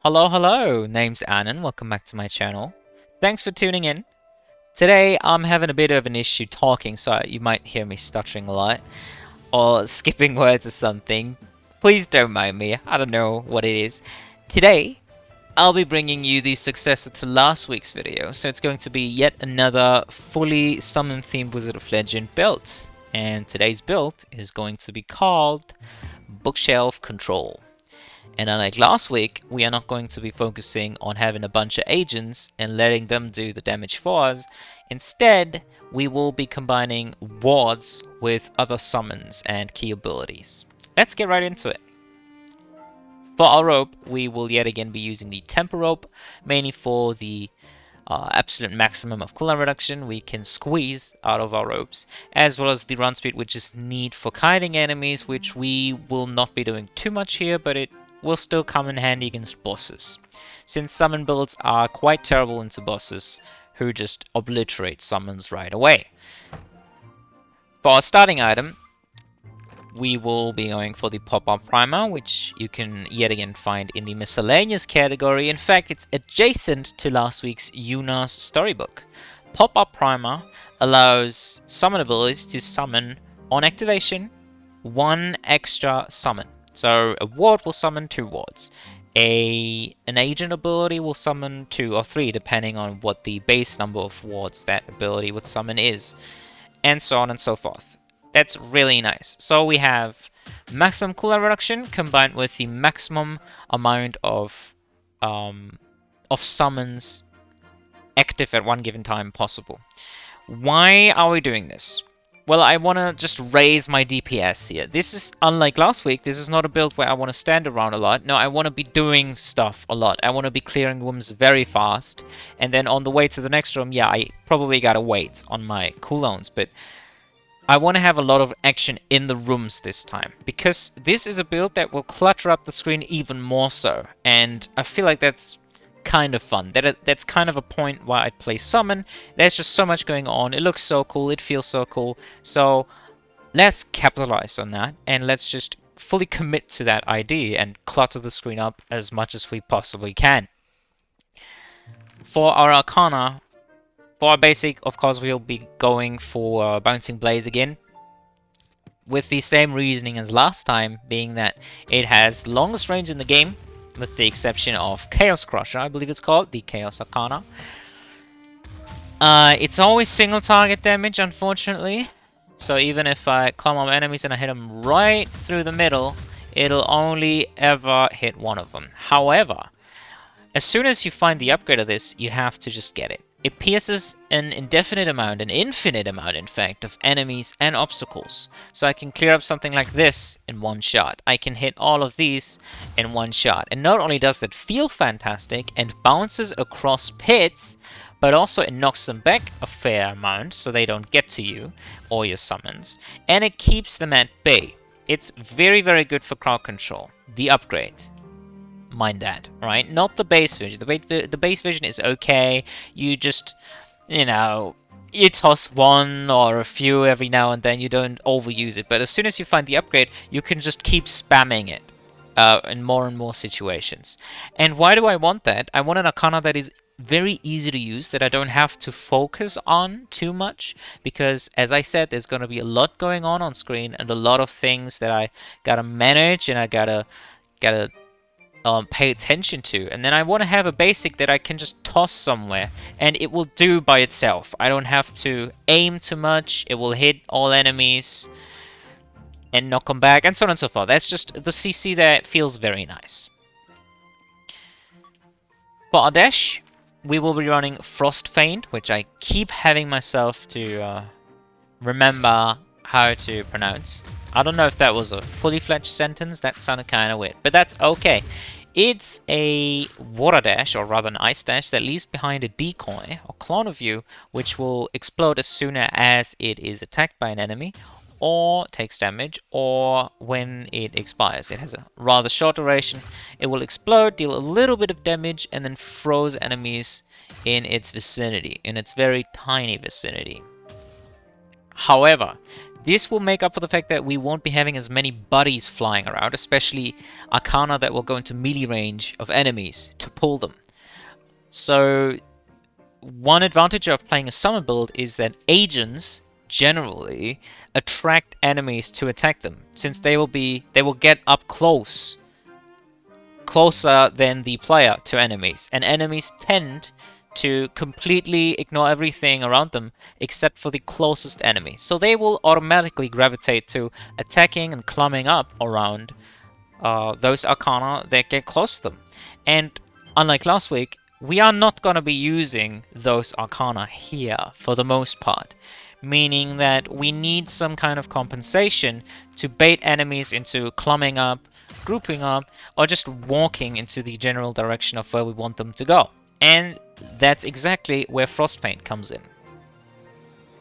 Hello, hello! Name's Annan, welcome back to my channel. Thanks for tuning in. Today I'm having a bit of an issue talking, so you might hear me stuttering a lot, or skipping words or something. Please don't mind me, I don't know what it is. Today, I'll be bringing you the successor to last week's video, so it's going to be yet another fully summon-themed Wizard of Legend build. And today's build is going to be called Bookshelf Control. And unlike last week, we are not going to be focusing on having a bunch of agents and letting them do the damage for us. Instead, we will be combining wards with other summons and key abilities. Let's get right into it. For our rope, we will yet again be using the Temper Rope, mainly for the absolute maximum of cooldown reduction we can squeeze out of our ropes, as well as the run speed, which is neat for kiting enemies, which we will not be doing too much here, but it will still come in handy against bosses, since summon builds are quite terrible into bosses who just obliterate summons right away. For our starting item, we will be going for the pop-up primer, which you can yet again find in the miscellaneous category. In fact, it's adjacent to last week's Yuna's storybook. Pop-up primer allows summon abilities to summon, on activation, one extra summon. So a ward will summon 2 wards. An agent ability will summon 2 or 3, depending on what the base number of wards that ability would summon is, and so on and so forth. That's really nice. So we have maximum cooldown reduction combined with the maximum amount of summons active at one given time possible. Why are we doing this? Well, I want to just raise my DPS here. This is, unlike last week, this is not a build where I want to stand around a lot. No, I want to be doing stuff a lot. I want to be clearing rooms very fast. And then on the way to the next room, yeah, I probably gotta wait on my cooldowns. But I want to have a lot of action in the rooms this time, because this is a build that will clutter up the screen even more so. And I feel like that's kind of fun. That's kind of a point why I'd play Summon. There's just so much going on. It looks so cool. It feels so cool. So let's capitalize on that, and let's just fully commit to that idea and clutter the screen up as much as we possibly can. For our Arcana, for our basic, of course, we'll be going for Bouncing Blaze again, with the same reasoning as last time, being that it has the longest range in the game, with the exception of Chaos Crusher, I believe it's called, the Chaos Arcana. It's always single target damage, unfortunately. So even if I climb up enemies and I hit them right through the middle, it'll only ever hit one of them. However, as soon as you find the upgrade of this, you have to just get it. It pierces an indefinite amount, an infinite amount in fact, of enemies and obstacles. So I can clear up something like this in one shot. I can hit all of these in one shot. And not only does that feel fantastic and bounces across pits, but also it knocks them back a fair amount so they don't get to you or your summons. And it keeps them at bay. It's very, very good for crowd control. The upgrade. Mind that, right? Not the base vision. The base vision is okay. You just, you know, you toss one or a few every now and then. You don't overuse it. But as soon as you find the upgrade, you can just keep spamming it in more and more situations. And why do I want that? I want an Arcana that is very easy to use, that I don't have to focus on too much, because as I said, there's going to be a lot going on screen and a lot of things that I gotta manage and I gotta pay attention to. And then I want to have a basic that I can just toss somewhere and it will do by itself. I don't have to aim too much. It will hit all enemies and knock them back, and so on and so forth. That's just the CC that feels very nice. For our dash, we will be running Frost Feint, which I keep having myself to remember how to pronounce. I don't know if that was a fully fledged sentence. That sounded kind of weird, but that's okay. It's a water dash, or rather an ice dash, that leaves behind a decoy or clone of you, which will explode as soon as it is attacked by an enemy, or takes damage, or when it expires. It has a rather short duration. It will explode, deal a little bit of damage, and then froze enemies in its vicinity, in its very tiny vicinity. However, This will make up for the fact that we won't be having as many buddies flying around, especially Arcana that will go into melee range of enemies to pull them. So one advantage of playing a summon build is that agents generally attract enemies to attack them, since they will get up closer than the player to enemies, and enemies tend to completely ignore everything around them except for the closest enemy. So they will automatically gravitate to attacking and climbing up around those Arcana that get close to them. And unlike last week, we are not going to be using those Arcana here for the most part, meaning that we need some kind of compensation to bait enemies into climbing up, grouping up, or just walking into the general direction of where we want them to go. And that's exactly where Frost Feint comes in.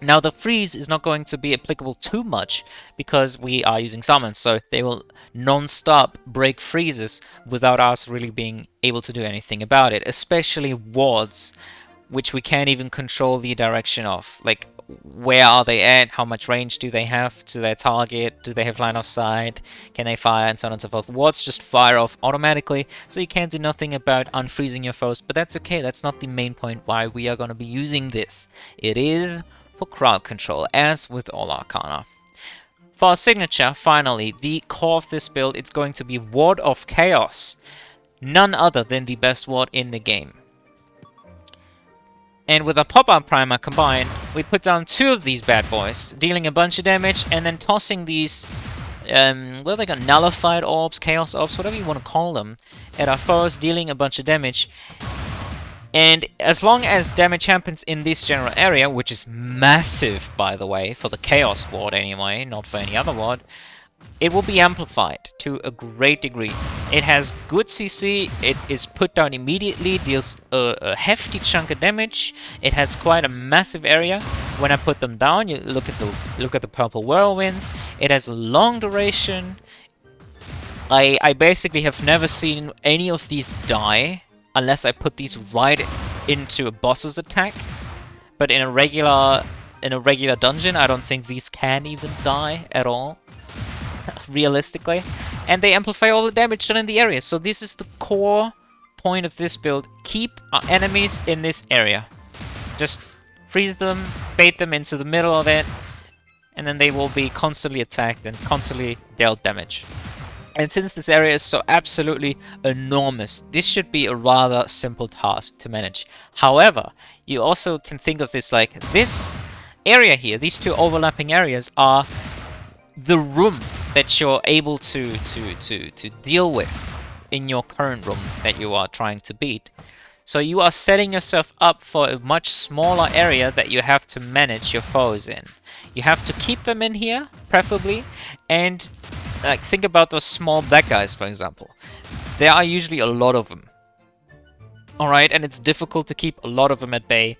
Now, the freeze is not going to be applicable too much because we are using summons, so they will non-stop break freezes without us really being able to do anything about it, especially wards, which we can't even control the direction of. Like, where are they at? How much range do they have to their target? Do they have line of sight? Can they fire? And so on and so forth. Wards just fire off automatically, so you can't do nothing about unfreezing your foes, but that's okay. That's not the main point why we are going to be using this. It is for crowd control, as with all Arcana. For our signature, finally, the core of this build, it's going to be Ward of Chaos. None other than the best ward in the game. And with a pop-up primer combined, we put down 2 of these bad boys, dealing a bunch of damage, and then tossing these, what are they called? Nullified orbs, chaos orbs, whatever you want to call them, at our foes, dealing a bunch of damage. And as long as damage happens in this general area, which is massive, by the way, for the Chaos ward anyway, not for any other ward, it will be amplified to a great degree. It has good CC, it is put down immediately, deals a hefty chunk of damage, it has quite a massive area. When I put them down, you look at the purple whirlwinds, it has a long duration. I basically have never seen any of these die, unless I put these right into a boss's attack. But in a regular dungeon, I don't think these can even die at all, realistically. And they amplify all the damage done in the area. So this is the core point of this build. Keep our enemies in this area. Just freeze them, bait them into the middle of it, and then they will be constantly attacked and constantly dealt damage. And since this area is so absolutely enormous, this should be a rather simple task to manage. However, you also can think of this like this area here, these 2 overlapping areas are the room that you're able to deal with in your current room that you are trying to beat. So you are setting yourself up for a much smaller area that you have to manage your foes in. You have to keep them in here, preferably, and like, think about those small black guys, for example. There are usually a lot of them. Alright, and it's difficult to keep a lot of them at bay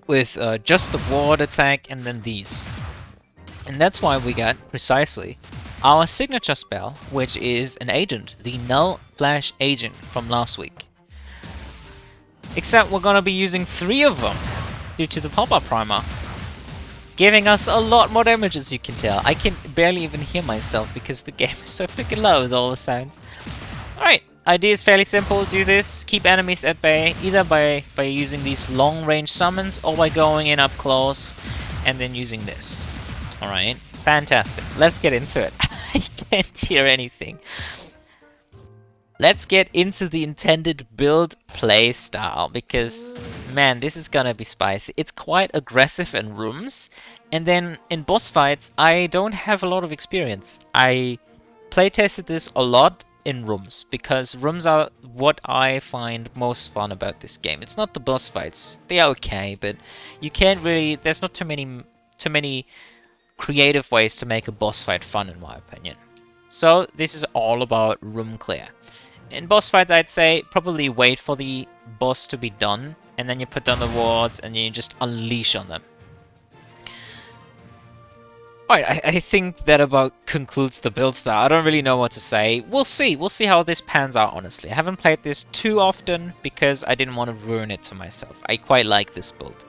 with just the ward attack and then these. And that's why we got, precisely, our signature spell, which is an agent, the Null Flash agent from last week. Except we're gonna be using 3 of them due to the pop-up primer, giving us a lot more damage, as you can tell. I can barely even hear myself because the game is so freaking low with all the sounds. Alright, idea is fairly simple. Do this, keep enemies at bay, either by using these long-range summons or by going in up close and then using this. Alright, fantastic. Let's get into it. I can't hear anything. Let's get into the intended build playstyle, because, man, this is gonna be spicy. It's quite aggressive in rooms, and then in boss fights, I don't have a lot of experience. I playtested this a lot in rooms, because rooms are what I find most fun about this game. It's not the boss fights. They are okay, but you can't really... There's not too many creative ways to make a boss fight fun, in my opinion. So this is all about room clear. In boss fights, I'd say probably wait for the boss to be done, and then you put down the wards, and you just unleash on them. Alright, I think that about concludes the build style. I don't really know what to say. We'll see. We'll see how this pans out, honestly. I haven't played this too often, because I didn't want to ruin it to myself. I quite like this build.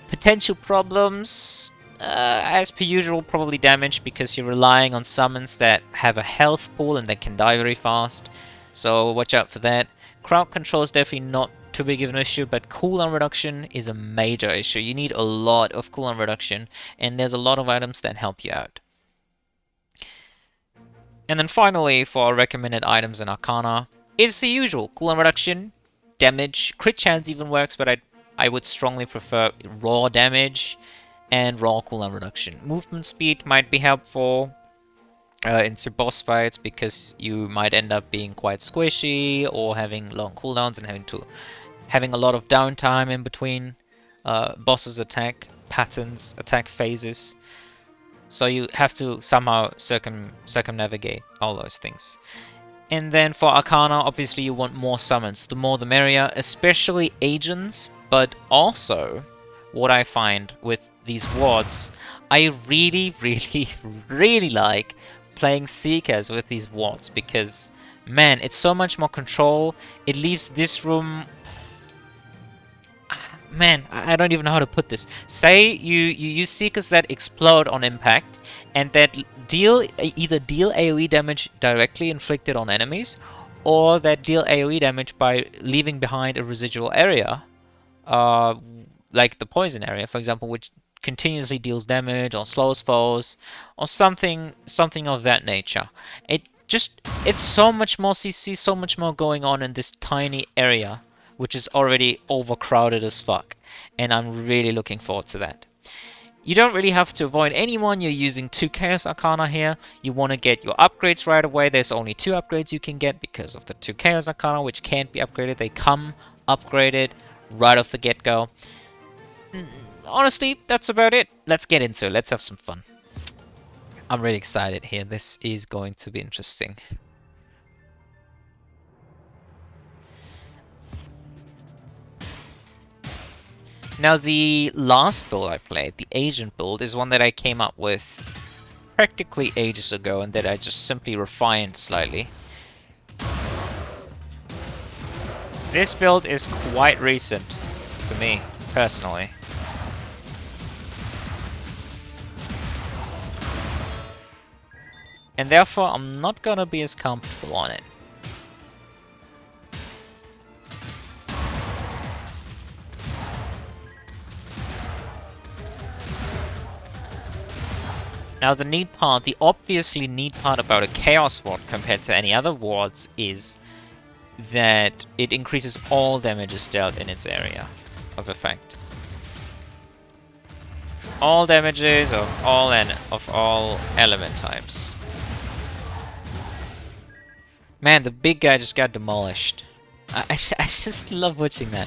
Potential problems... as per usual, probably damage because you're relying on summons that have a health pool and that can die very fast. So watch out for that. Crowd control is definitely not too big of an issue, but cooldown reduction is a major issue. You need a lot of cooldown reduction, and there's a lot of items that help you out. And then finally, for our recommended items in Arcana, it's the usual. Cooldown reduction, damage, crit chance even works, but I would strongly prefer raw damage and raw cooldown reduction. Movement speed might be helpful into boss fights because you might end up being quite squishy or having long cooldowns and having a lot of downtime in between bosses' attack patterns, attack phases. So you have to somehow circumnavigate all those things. And then for Arcana, obviously you want more summons. The more the merrier, especially agents, but also what I find with these wards, I really, really, really like playing Seekers with these wards because, man, it's so much more control. It leaves this room... Man, I don't even know how to put this. Say you use Seekers that explode on impact and that either deal AoE damage directly inflicted on enemies or that deal AoE damage by leaving behind a residual area, like the poison area, for example, which continuously deals damage or slows foes or something of that nature. It's so much more CC, so much more going on in this tiny area, which is already overcrowded as fuck, and I'm really looking forward to that. You don't really have to avoid anyone. You're using 2 Chaos Arcana here. You want to get your upgrades right away. There's only 2 upgrades you can get because of the 2 Chaos Arcana, which can't be upgraded. They come upgraded right off the get-go. Honestly, that's about it. Let's get into it. Let's have some fun. I'm really excited here. This is going to be interesting. Now, the last build I played, the Agent build, is one that I came up with practically ages ago and that I just simply refined slightly. This build is quite recent to me, personally. And therefore, I'm not gonna be as comfortable on it. Now the obviously neat part about a Chaos Ward compared to any other wards is that it increases all damages dealt in its area of effect. All damages of all element types. Man, the big guy just got demolished. I just love watching that.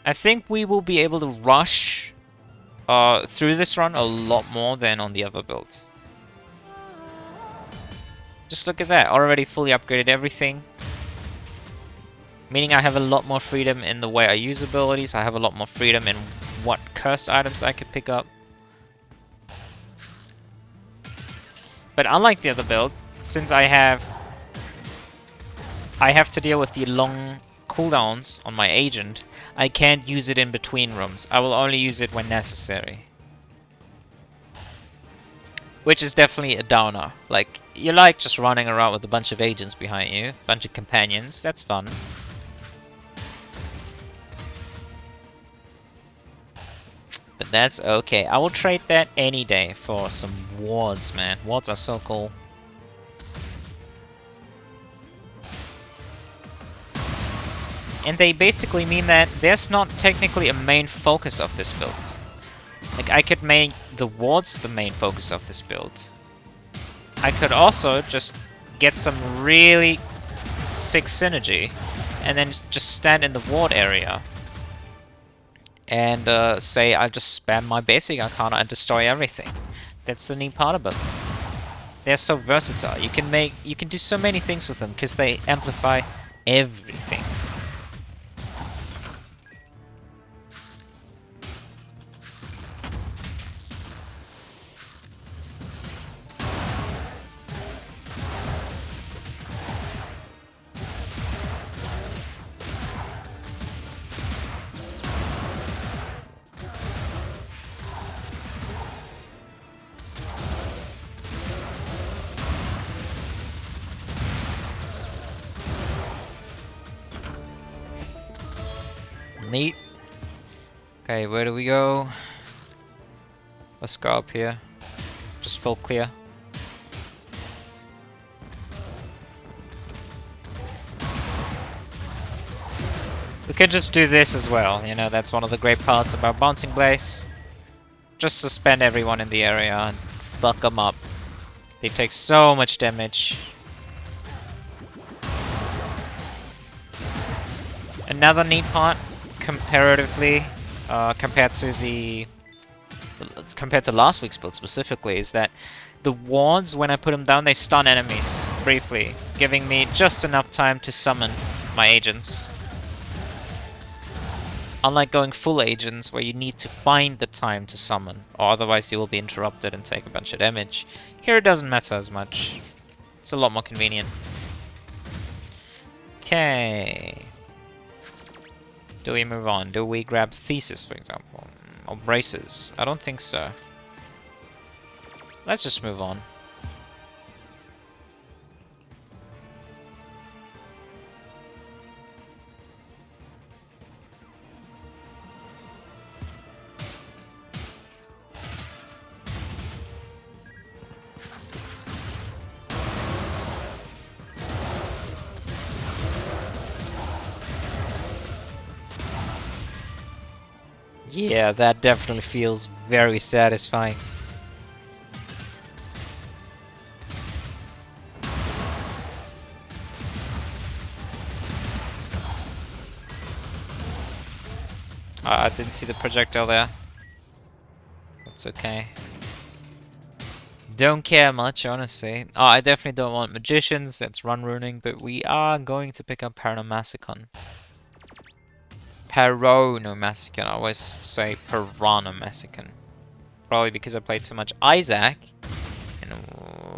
I think we will be able to rush through this run a lot more than on the other builds. Just look at that, already fully upgraded everything. Meaning I have a lot more freedom in the way I use abilities, I have a lot more freedom in what cursed items I could pick up. But unlike the other build, since I have to deal with the long cooldowns on my agent, I can't use it in between rooms. I will only use it when necessary. Which is definitely a downer. Like, you like just running around with a bunch of agents behind you, a bunch of companions, that's fun. But that's okay. I will trade that any day for some wards, man. Wards are so cool. And they basically mean that there's not technically a main focus of this build. Like, I could make the wards the main focus of this build. I could also just get some really sick synergy and then just stand in the ward area and say I just spam my basic Arcana and destroy everything. That's the neat part about them. They're so versatile. You can do so many things with them because they amplify everything. Neat. Okay, where do we go? Let's go up here. Just full clear. We could just do this as well, you know, that's one of the great parts about Bouncing Blaze. Just suspend everyone in the area and fuck them up. They take so much damage. Another neat part, comparatively, compared to last week's build specifically, is that the wards, when I put them down, they stun enemies briefly, giving me just enough time to summon my agents. Unlike going full agents, where you need to find the time to summon, or otherwise you will be interrupted and take a bunch of damage. Here it doesn't matter as much. It's a lot more convenient. Okay. Do we move on? Do we grab Thesis, for example? Or Braces? I don't think so. Let's just move on. Yeah, that definitely feels very satisfying. I didn't see the projectile there. That's okay. Don't care much, honestly. Oh, I definitely don't want Magicians, that's run ruining, but we are going to pick up Paranomassacon. Paronomassacon, I always say Paranomassacon. Probably because I played so much Isaac. And,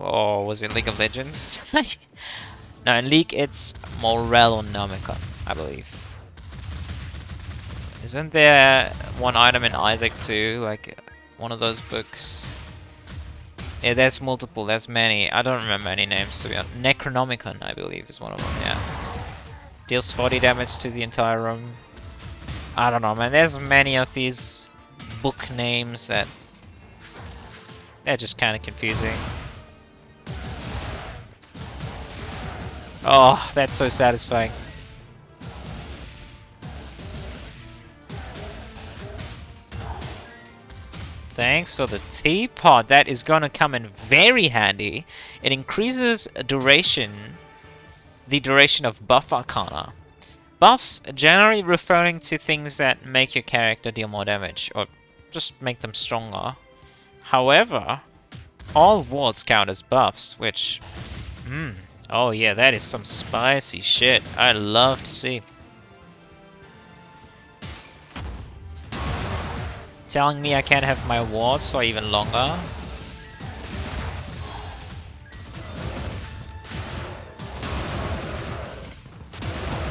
oh, was it League of Legends? No, in League it's Morellonomicon, I believe. Isn't there one item in Isaac too, like one of those books? Yeah, there's multiple, there's many. I don't remember any names to be honest. Necronomicon, I believe, is one of them, yeah. Deals 40 damage to the entire room. I don't know, man, there's many of these book names that they're just kind of confusing. Oh, that's so satisfying. Thanks for the teapot. That is gonna come in very handy. It increases the duration of buff Arcana. Buffs generally referring to things that make your character deal more damage, or just make them stronger. However, all wards count as buffs, which... oh yeah, that is some spicy shit. I love to see. Telling me I can't have my wards for even longer.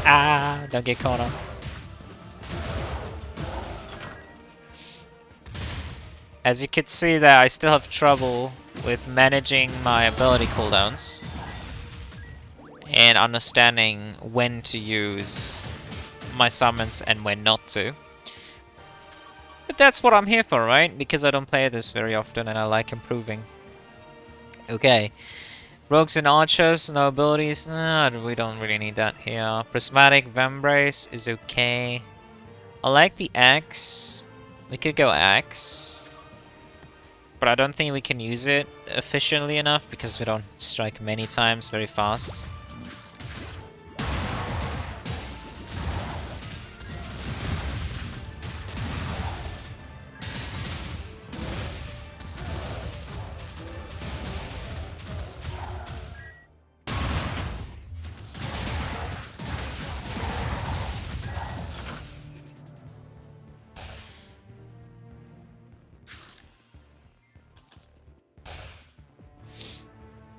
Ah, don't get caught on. As you can see there, I still have trouble with managing my ability cooldowns and understanding when to use my summons and when not to. But that's what I'm here for, right? Because I don't play this very often and I like improving. Okay. Rogues and archers, no abilities. We don't really need that here. Prismatic Vambrace is okay. I like the axe. We could go axe. But I don't think we can use it efficiently enough because we don't strike many times very fast.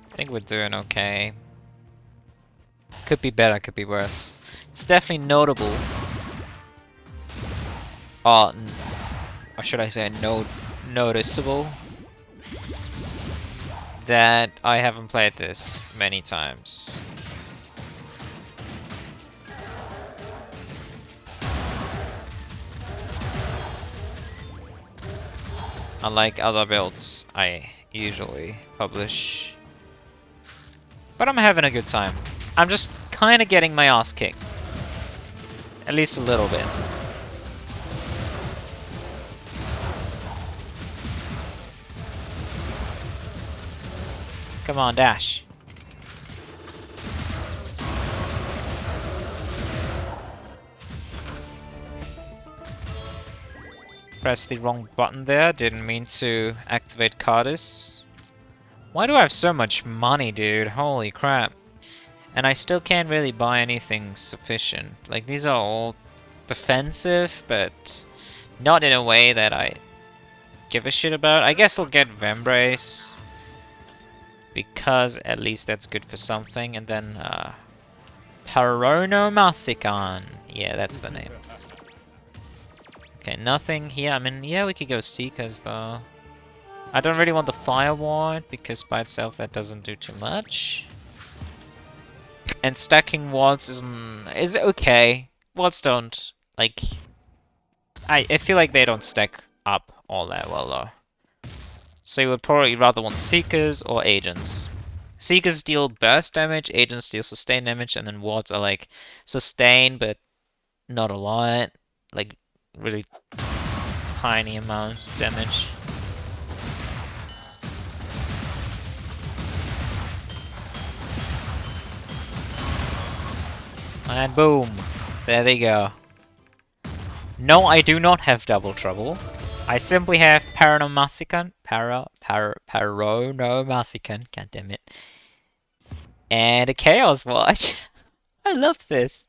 I think we're doing okay. Could be better, could be worse. It's definitely notable. Or should I say noticeable that I haven't played this many times. unlike other builds I usually publish. But I'm having a good time. I'm just kind of getting my ass kicked. At least a little bit. Come on, dash. Pressed the wrong button there. Didn't mean to activate Cardis. Why do I have so much money, dude? Holy crap. And I still can't really buy anything sufficient. Like, these are all defensive, but not in a way that I give a shit about. I guess I'll get Vembrace, because at least that's good for something. And then, Paronomasicon. Yeah, that's the name. Okay, nothing here. I mean, yeah, we could go Seekers, though. I don't really want the Fire Ward, because by itself that doesn't do too much. And stacking wards is okay. Wards don't, like... I feel like they don't stack up all that well, though. So you would probably rather want Seekers or Agents. Seekers deal burst damage, Agents deal sustain damage, and then wards are like sustain, but not a lot. Like, really tiny amounts of damage. And boom! There they go. No, I do not have double trouble. I simply have Paronomasicon. Paronomasicon. God damn it. And a Chaos Watch. I love this.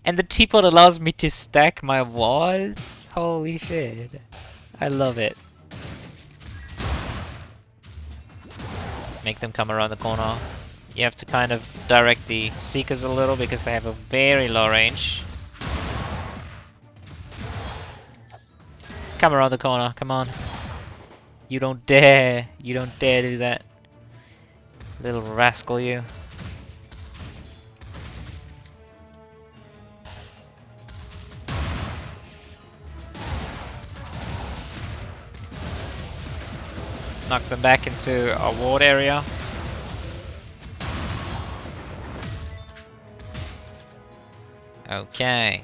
And the teapot allows me to stack my walls. Holy shit. I love it. Make them come around the corner. You have to kind of direct the Seekers a little because they have a very low range. Come around the corner, come on. You don't dare. You don't dare do that. Little rascal, you. Knock them back into our ward area. Okay.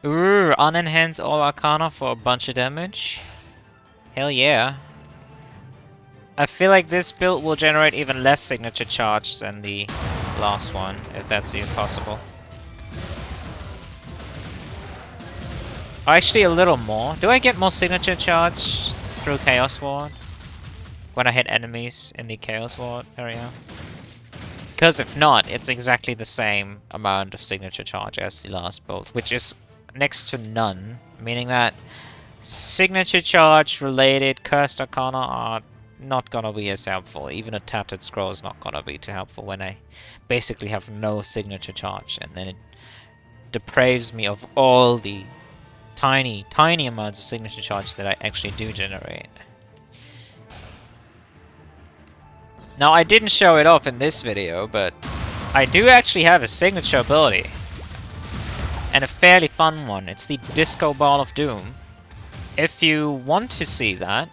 Ooh, unenhance all Arcana for a bunch of damage. Hell yeah. I feel like this build will generate even less signature charge than the last one, if that's even possible. Actually, a little more. Do I get more signature charge through Chaos Ward when I hit enemies in the Chaos Ward area? Because if not, it's exactly the same amount of signature charge as the last build, which is next to none, meaning that signature charge related Cursed Arcana are not gonna be as helpful. Even a Tattered Scroll is not gonna be too helpful when I basically have no signature charge, and then it depraves me of all the tiny amounts of signature charge that I actually do generate. Now, I didn't show it off in this video, but I do actually have a signature ability. And a fairly fun one. It's the Disco Ball of Doom. If you want to see that,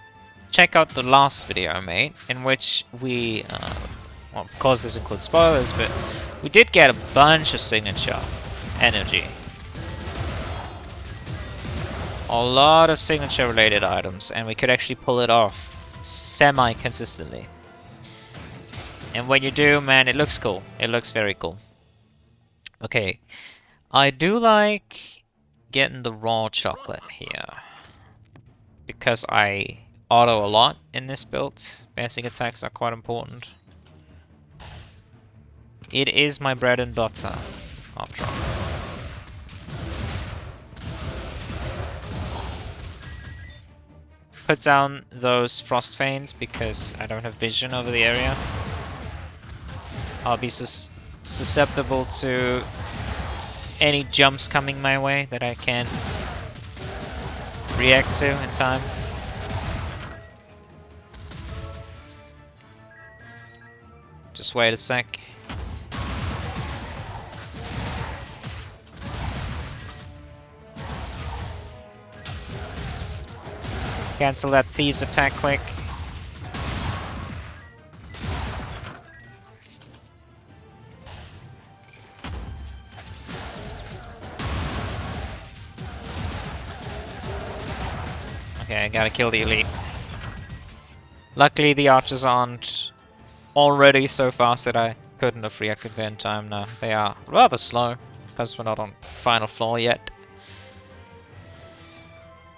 check out the last video I made, in which we, well, of course this includes spoilers, but we did get a bunch of signature energy. A lot of signature related items, and we could actually pull it off semi-consistently. And when you do, man, it looks cool. It looks very cool. Okay, I do like getting the raw chocolate here, because I auto a lot in this build. Basic attacks are quite important. It is my bread and butter, after all. Put down those frost feints because I don't have vision over the area. I'll be susceptible to any jumps coming my way that I can react to in time. Just wait a sec. Cancel that thieves attack quick. Okay, I gotta kill the elite. Luckily the archers aren't already so fast that I couldn't have reacted there in time. No, they are rather slow, because we're not on final floor yet.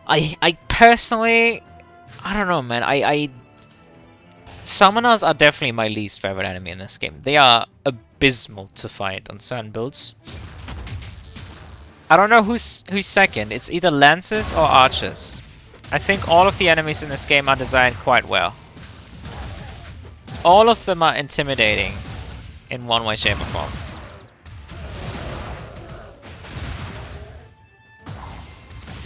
I personally, I don't know, man. Summoners are definitely my least favorite enemy in this game. They are abysmal to fight on certain builds. I don't know who's second. It's either Lancers or Archers. I think all of the enemies in this game are designed quite well. All of them are intimidating in one way, shape, or form.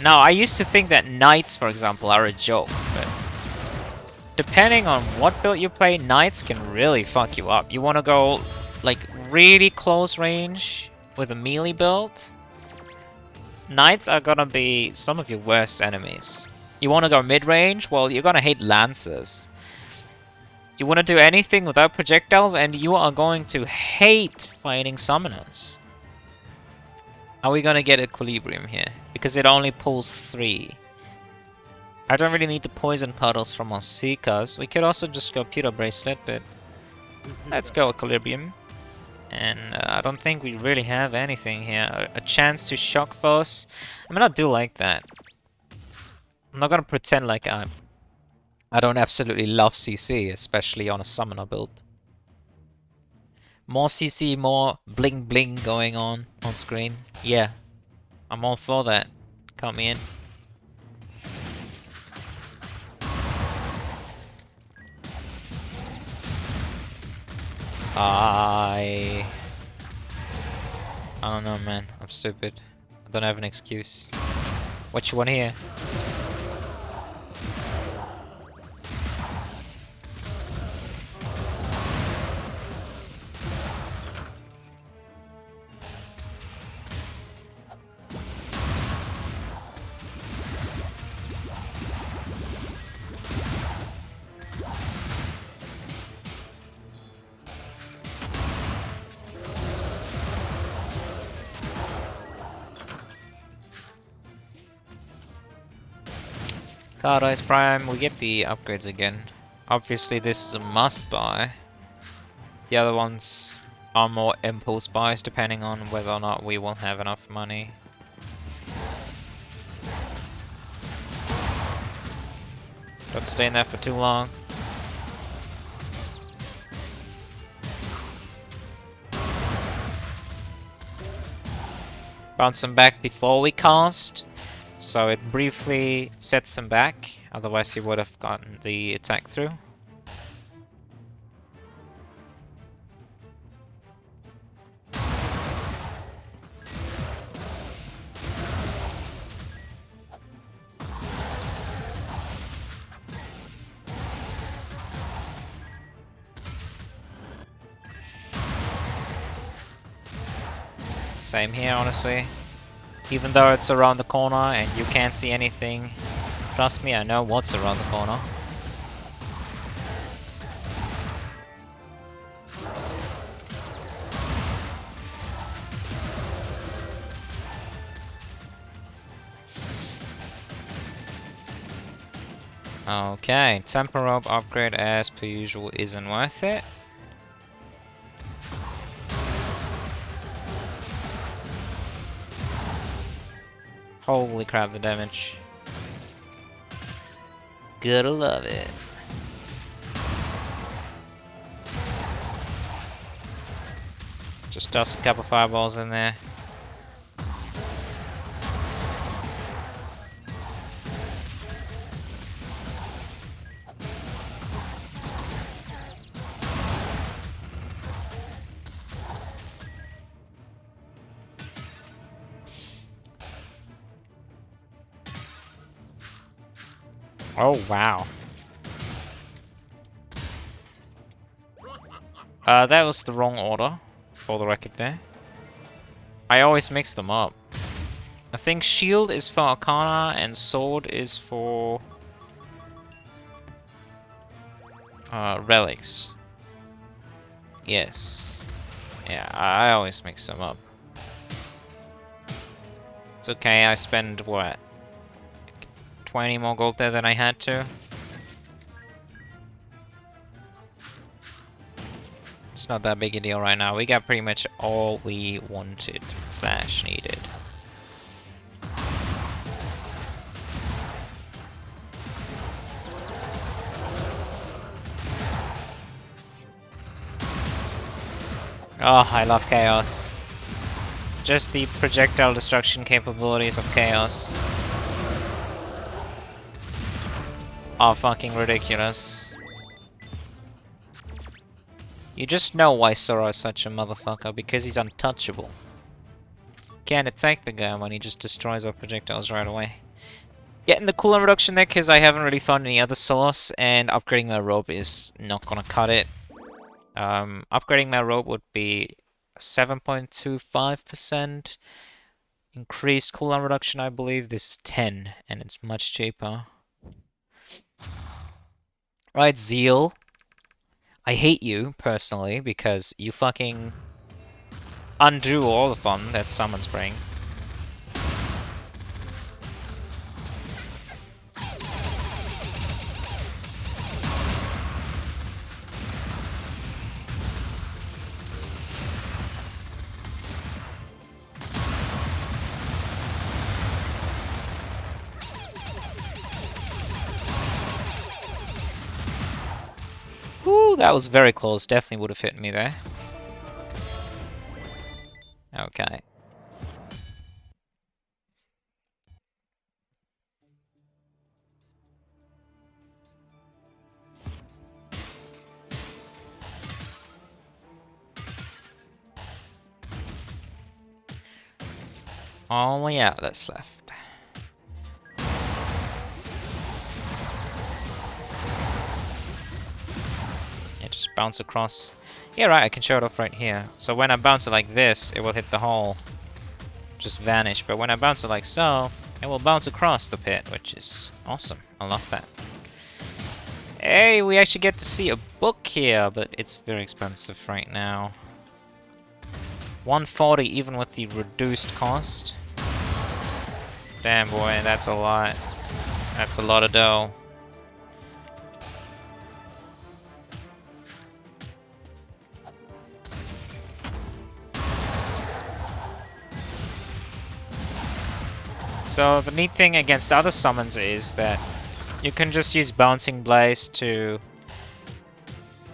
Now, I used to think that Knights, for example, are a joke, but depending on what build you play, Knights can really fuck you up. You want to go, like, really close range with a melee build? Knights are gonna be some of your worst enemies. You want to go mid-range? Well, you're gonna hate Lancers. You want to do anything without projectiles, and you are going to hate fighting Summoners. Are we gonna get Equilibrium here? Because it only pulls 3. I don't really need the poison puddles from our Seekers. We could also just go Pewter Bracelet, but let's go Equilibrium. And I don't think we really have anything here. A chance to shock foes. I mean, I do like that. I'm not gonna pretend like I don't absolutely love CC, especially on a summoner build. More CC, more bling bling going on screen. Yeah, I'm all for that. Count me in. I don't know, man. I'm stupid. I don't have an excuse. What you want here? Card Ice Prime, we get the upgrades again. Obviously this is a must buy. The other ones are more impulse buys depending on whether or not we will have enough money. Don't stay in there for too long. Bounce him back before we cast. So it briefly sets him back, otherwise he would have gotten the attack through. Same here, honestly. Even though it's around the corner and you can't see anything, trust me, I know what's around the corner. Okay, Temper Robe upgrade as per usual isn't worth it. Holy crap, the damage. Gotta love it. Just toss a couple fireballs in there. Oh, wow. That was the wrong order, for the record there. I always mix them up. I think shield is for Arcana and sword is for Relics. Yes. Yeah, I always mix them up. It's okay, I spend, what, 20 more gold there than I had to? It's not that big a deal right now. We got pretty much all we wanted / needed. Oh, I love Chaos. Just the projectile destruction capabilities of Chaos are fucking ridiculous. You just know why Sora is such a motherfucker, because he's untouchable. Can't attack the guy when he just destroys our projectiles right away. Getting the cooldown reduction there because I haven't really found any other source, and upgrading my robe is not gonna cut it. Upgrading my robe would be 7.25% increased cooldown reduction, I believe. This is 10, and it's much cheaper. Right, Zeal. I hate you, personally, because you fucking undo all the fun that summons bring. Ooh, that was very close. Definitely would have hit me there. Okay. Only outlets left. Yeah, just bounce across. Yeah, right, I can show it off right here. So when I bounce it like this, it will hit the hole. Just vanish. But when I bounce it like so, it will bounce across the pit, which is awesome. I love that. Hey, we actually get to see a book here, but it's very expensive right now. 140 even with the reduced cost. Damn boy, that's a lot. That's a lot of dough. So the neat thing against other summons is that you can just use Bouncing Blaze to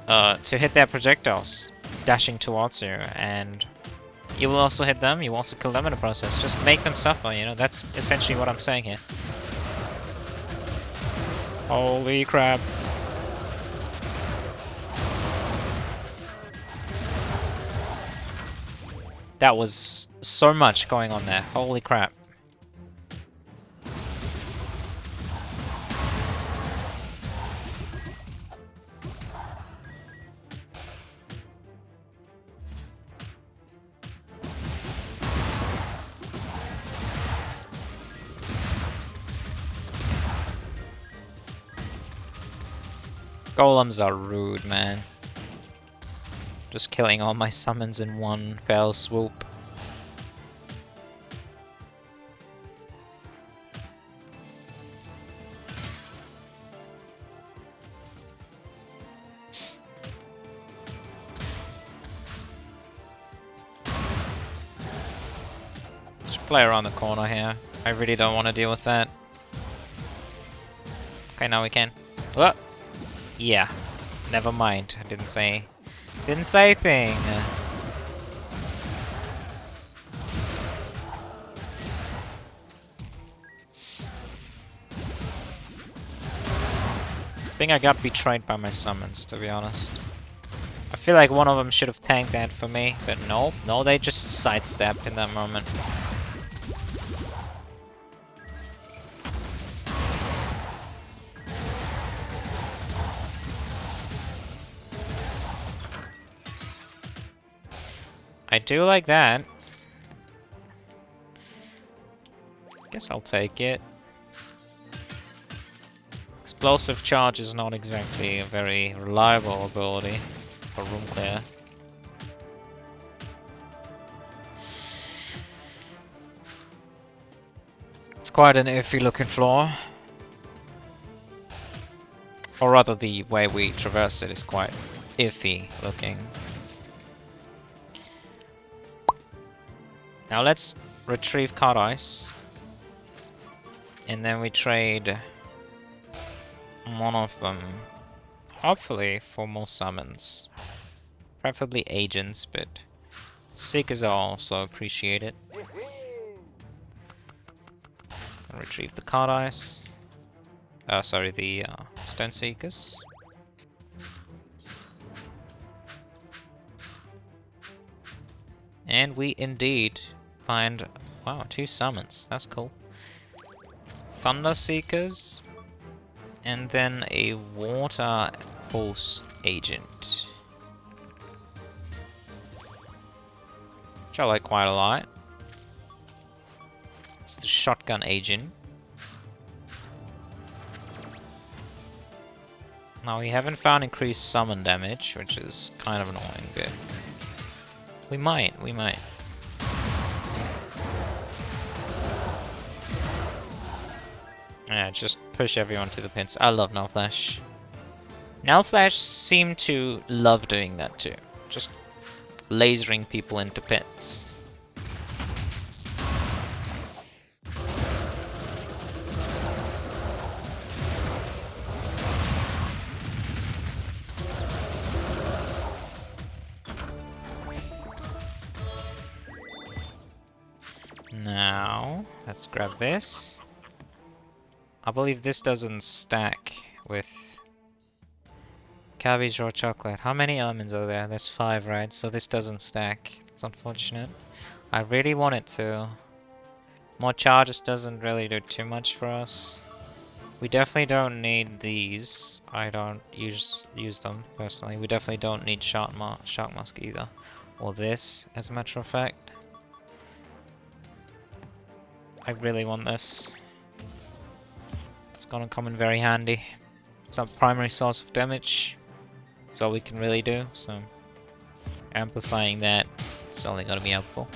hit their projectiles, dashing towards you, and you will also hit them, you will also kill them in the process. Just make them suffer, you know, that's essentially what I'm saying here. Holy crap. That was so much going on there, holy crap. Golems are rude, man. Just killing all my summons in one fell swoop. Just play around the corner here. I really don't want to deal with that. Okay, now we can. Whoa! Yeah, never mind. I didn't say a thing. I think I got betrayed by my summons, to be honest. I feel like one of them should have tanked that for me, but no, they just sidestepped in that moment. I do like that. Guess I'll take it. Explosive charge is not exactly a very reliable ability for room clear. It's quite an iffy looking floor. Or rather, the way we traverse it is quite iffy looking. Now let's retrieve card ice. And then we trade one of them. Hopefully for more summons. Preferably agents, but seekers are also appreciated. Retrieve the card ice. Sorry, the stone seekers. And we indeed find, wow, 2 summons. That's cool. Thunder seekers. And then a water pulse agent. Which I like quite a lot. It's the shotgun agent. Now we haven't found increased summon damage, which is kind of annoying, but we might. Yeah, just push everyone to the pins. I love Null Flash. Null Flash seem to love doing that too. Just lasering people into pits. Now, let's grab this. I believe this doesn't stack with cabbage or chocolate. How many elements are there? There's 5, right? So this doesn't stack. It's unfortunate. I really want it to. More charges doesn't really do too much for us. We definitely don't need these. I don't use them personally. We definitely don't need Shark Mask either. Or this, as a matter of fact. I really want this. It's gonna come in very handy. It's our primary source of damage. That's all we can really do, so amplifying that is only gonna be helpful.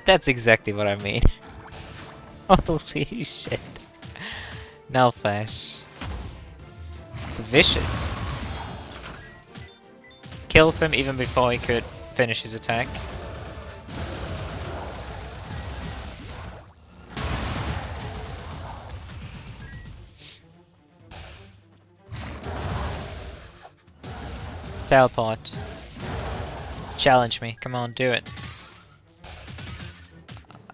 That's exactly what I mean. Holy shit. Null Flash. It's vicious. Killed him even before he could finish his attack. Teleport. Challenge me. Come on, do it.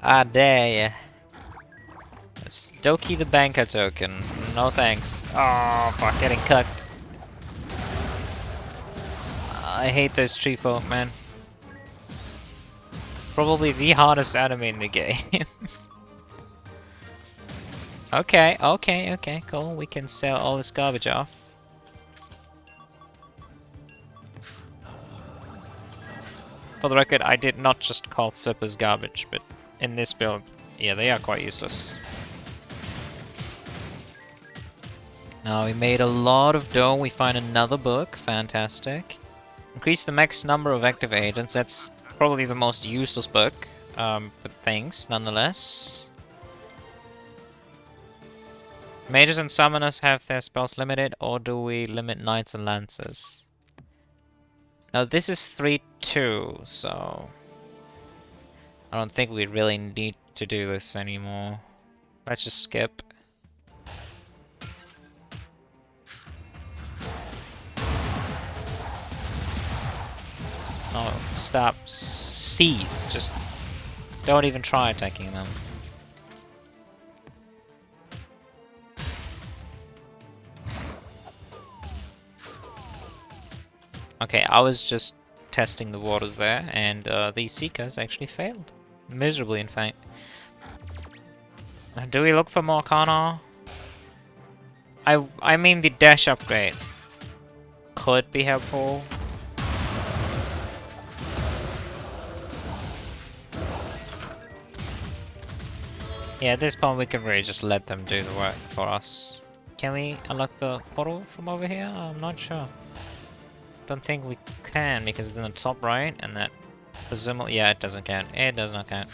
I dare ya. Doki the banker token. No thanks. Oh, fuck, getting cucked. I hate those tree folk, man. Probably the hardest enemy in the game. Okay, cool. We can sell all this garbage off. For the record, I did not just call flippers garbage, but in this build, yeah, they are quite useless. Now we made a lot of dough. We find another book. Fantastic. Increase the max number of active agents. That's probably the most useless book, but thanks nonetheless. Mages and summoners have their spells limited, or do we limit knights and lancers? Now this is 3-2, so I don't think we really need to do this anymore. Let's just skip. Oh, stop. Cease. Just don't even try attacking them. Okay, I was just testing the waters there, and these Seekers actually failed. Miserably, in fact. Do we look for more Arcana? I mean the dash upgrade could be helpful. Yeah, at this point we can really just let them do the work for us. Can we unlock the portal from over here? I'm not sure. Don't think we can because it's in the top right and that presumably... yeah, it doesn't count. It does not count.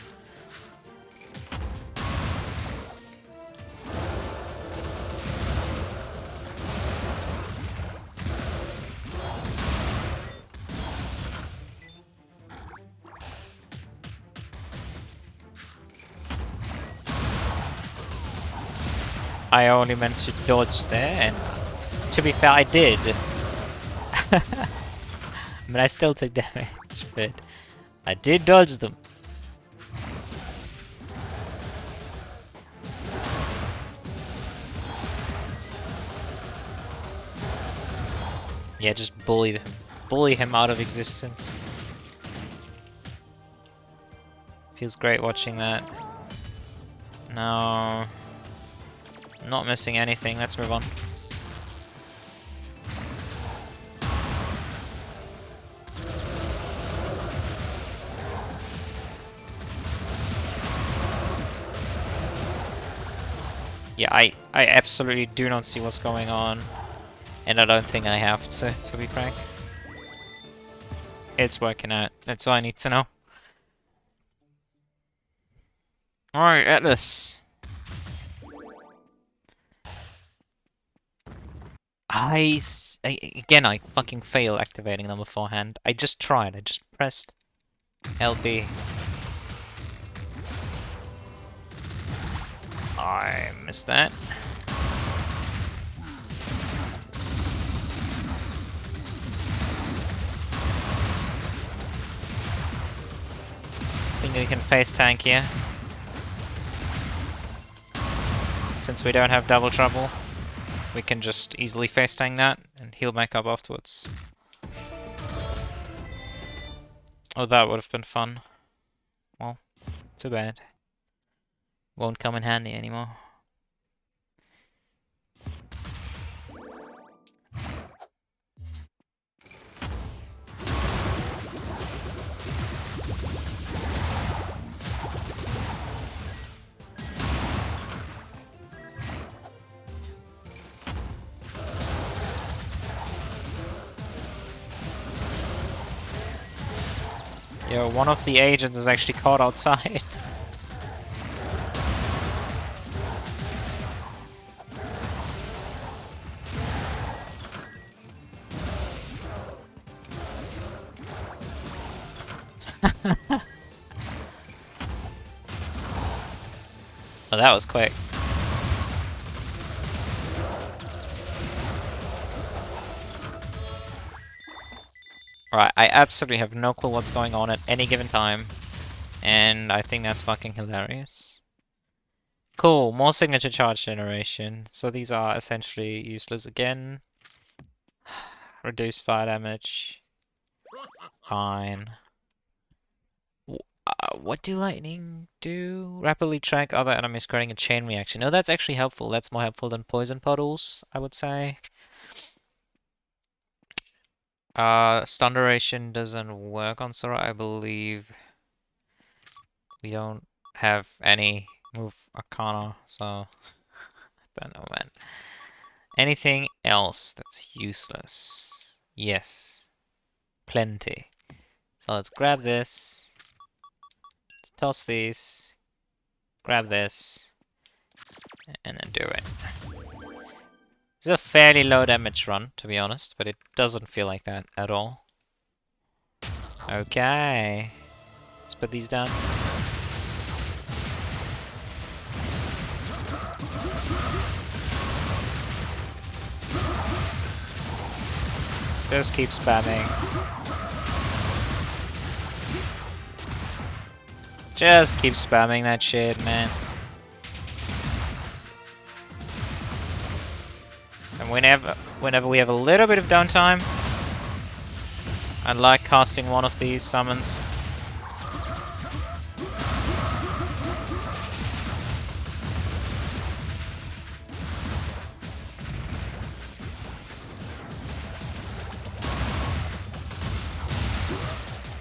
I only meant to dodge there, and to be fair, I did. I mean, I still took damage, but I did dodge them. Yeah, just bully him out of existence. Feels great watching that. No. Not missing anything, let's move on. Yeah, I absolutely do not see what's going on. And I don't think I have to be frank. It's working out, that's all I need to know. Alright, Atlas. Again, I fucking fail activating them beforehand. I just tried, I just pressed LB. I missed that. I think we can face tank here. Since we don't have double trouble, we can just easily face tank that and heal back up afterwards. Oh, that would have been fun. Well, too bad. Won't come in handy anymore. Yo, one of the agents is actually caught outside. Oh, that was quick. Right, I absolutely have no clue what's going on at any given time. And I think that's fucking hilarious. Cool, more signature charge generation. So these are essentially useless again. Reduce fire damage. Fine. What do lightning do? Rapidly track other enemies creating a chain reaction. No, that's actually helpful. That's more helpful than poison puddles, I would say. Stun duration doesn't work on Sora, I believe. We don't have any move Arcana, so I don't know, man. Anything else that's useless? Yes. Plenty. So let's grab this. Let's toss these. Grab this. And then do it. It's a fairly low damage run, to be honest, but it doesn't feel like that at all. Okay. Let's put these down. Just keep spamming. Just keep spamming that shit, man. And whenever we have a little bit of downtime, I like casting one of these summons.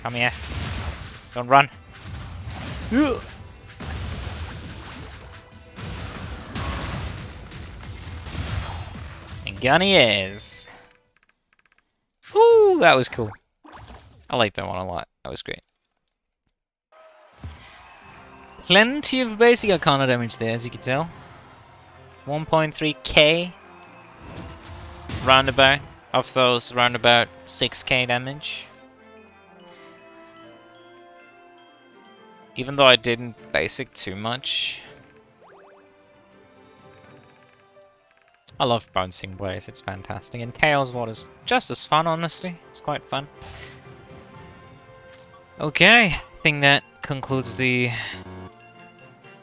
Come here. Don't run. And Gunny is. Ooh, that was cool. I like that one a lot. That was great. Plenty of basic Arcana damage there, as you can tell. 1.3k. Roundabout. Of those, roundabout 6k damage. Even though I didn't basic too much. I love bouncing blaze, it's fantastic. And Chaos Ward is just as fun, honestly. It's quite fun. Okay, I think that concludes the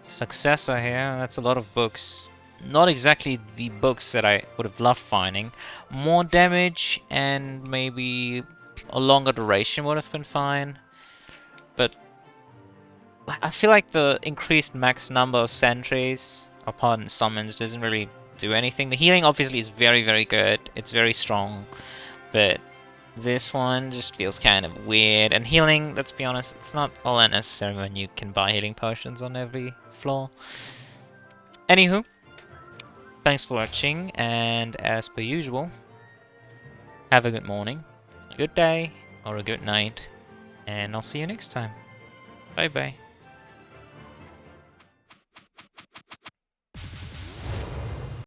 successor here. That's a lot of books. Not exactly the books that I would have loved finding. More damage and maybe a longer duration would have been fine. But I feel like the increased max number of sentries upon summons doesn't really do anything. The healing obviously is very, very good. It's very strong. But this one just feels kind of weird. And healing, let's be honest, it's not all that necessary when you can buy healing potions on every floor. Anywho, thanks for watching, and as per usual, have a good morning, a good day, or a good night, and I'll see you next time. Bye bye.